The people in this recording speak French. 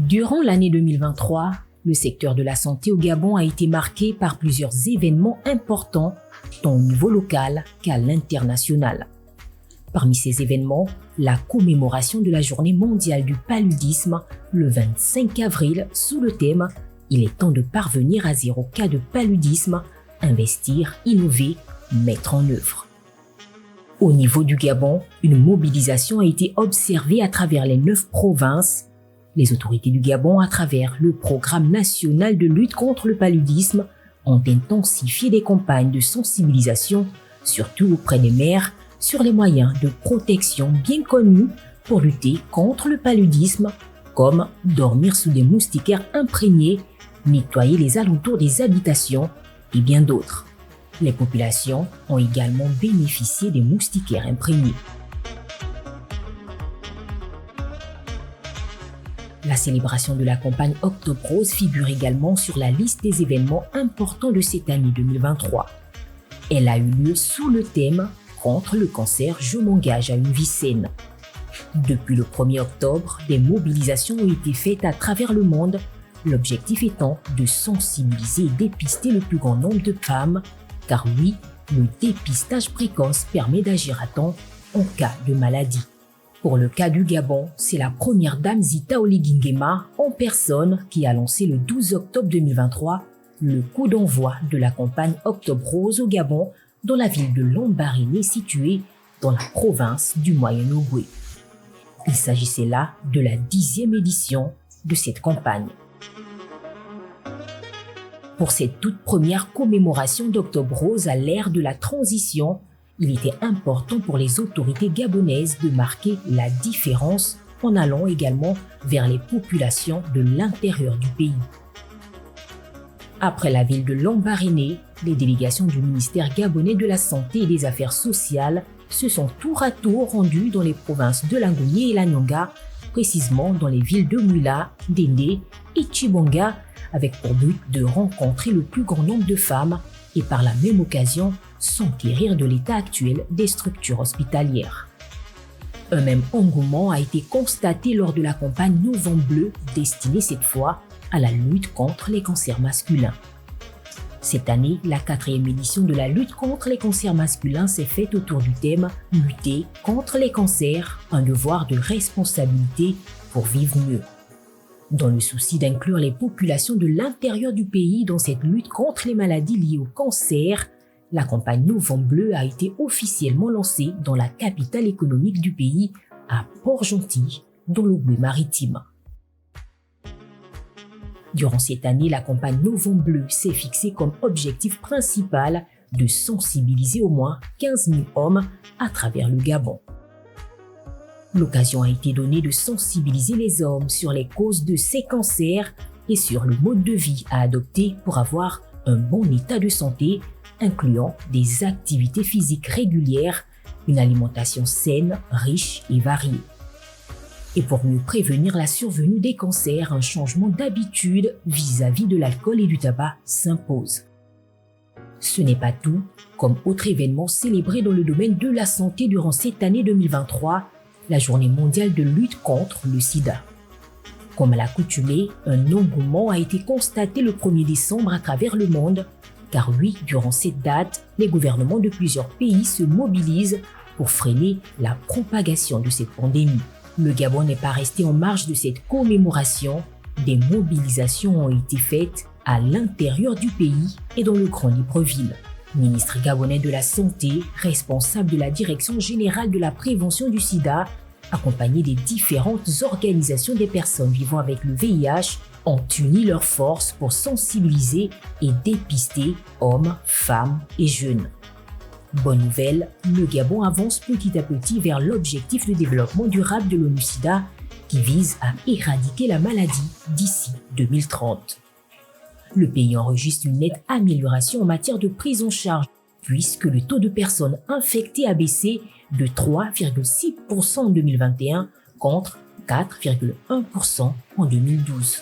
Durant l'année 2023, le secteur de la santé au Gabon a été marqué par plusieurs événements importants, tant au niveau local qu'à l'international. Parmi ces événements, la commémoration de la Journée mondiale du paludisme le 25 avril sous le thème « Il est temps de parvenir à 0 cas de paludisme, investir, innover, mettre en œuvre ». Au niveau du Gabon, une mobilisation a été observée à travers les 9 provinces. Les autorités du Gabon, à travers le Programme national de lutte contre le paludisme, ont intensifié des campagnes de sensibilisation, surtout auprès des maires, sur les moyens de protection bien connus pour lutter contre le paludisme, comme dormir sous des moustiquaires imprégnés, nettoyer les alentours des habitations et bien d'autres. Les populations ont également bénéficié des moustiquaires imprégnés. La célébration de la campagne Octobre Rose figure également sur la liste des événements importants de cette année 2023. Elle a eu lieu sous le thème « Contre le cancer, je m'engage à une vie saine ». Depuis le 1er octobre, des mobilisations ont été faites à travers le monde, l'objectif étant de sensibiliser et dépister le plus grand nombre de femmes, car oui, le dépistage précoce permet d'agir à temps en cas de maladie. Pour le cas du Gabon, c'est la première dame Zita Oligingema en personne qui a lancé le 12 octobre 2023 le coup d'envoi de la campagne Octobre Rose au Gabon dans la ville de Lambaréné située dans la province du Moyen-Ogooué. Il s'agissait là de la 10e édition de cette campagne. Pour cette toute première commémoration d'Octobre Rose à l'ère de la transition, il était important pour les autorités gabonaises de marquer la différence en allant également vers les populations de l'intérieur du pays. Après la ville de Lambaréné, les délégations du ministère gabonais de la Santé et des Affaires sociales se sont tour à tour rendues dans les provinces de Langounié et Lanyanga, précisément dans les villes de Mouila, Dendé et Tchibonga, avec pour but de rencontrer le plus grand nombre de femmes et par la même occasion s'enquérir de l'état actuel des structures hospitalières. Un même engouement a été constaté lors de la campagne Novembre Bleu, destinée cette fois à la lutte contre les cancers masculins. Cette année, la 4e édition de la lutte contre les cancers masculins s'est faite autour du thème « Lutter contre les cancers, un devoir de responsabilité pour vivre mieux ». Dans le souci d'inclure les populations de l'intérieur du pays dans cette lutte contre les maladies liées au cancer, la campagne Novembre Bleu a été officiellement lancée dans la capitale économique du pays, à Port-Gentil, dans l'Ogooué maritime. Durant cette année, la campagne Novembre Bleu s'est fixée comme objectif principal de sensibiliser au moins 15 000 hommes à travers le Gabon. L'occasion a été donnée de sensibiliser les hommes sur les causes de ces cancers et sur le mode de vie à adopter pour avoir un bon état de santé, incluant des activités physiques régulières, une alimentation saine, riche et variée. Et pour mieux prévenir la survenue des cancers, un changement d'habitude vis-à-vis de l'alcool et du tabac s'impose. Ce n'est pas tout. Comme autre événement célébré dans le domaine de la santé durant cette année 2023, la Journée mondiale de lutte contre le sida. Comme à l'accoutumée, un engouement a été constaté le 1er décembre à travers le monde, car oui, durant cette date, les gouvernements de plusieurs pays se mobilisent pour freiner la propagation de cette pandémie. Le Gabon n'est pas resté en marge de cette commémoration. Des mobilisations ont été faites à l'intérieur du pays et dans le Grand Libreville. Ministre gabonais de la Santé, responsable de la Direction générale de la prévention du sida, accompagné des différentes organisations des personnes vivant avec le VIH, ont uni leurs forces pour sensibiliser et dépister hommes, femmes et jeunes. Bonne nouvelle, le Gabon avance petit à petit vers l'objectif de développement durable de l'ONU-SIDA qui vise à éradiquer la maladie d'ici 2030. Le pays enregistre une nette amélioration en matière de prise en charge puisque le taux de personnes infectées a baissé de 3,6% en 2021 contre 4,1% en 2012.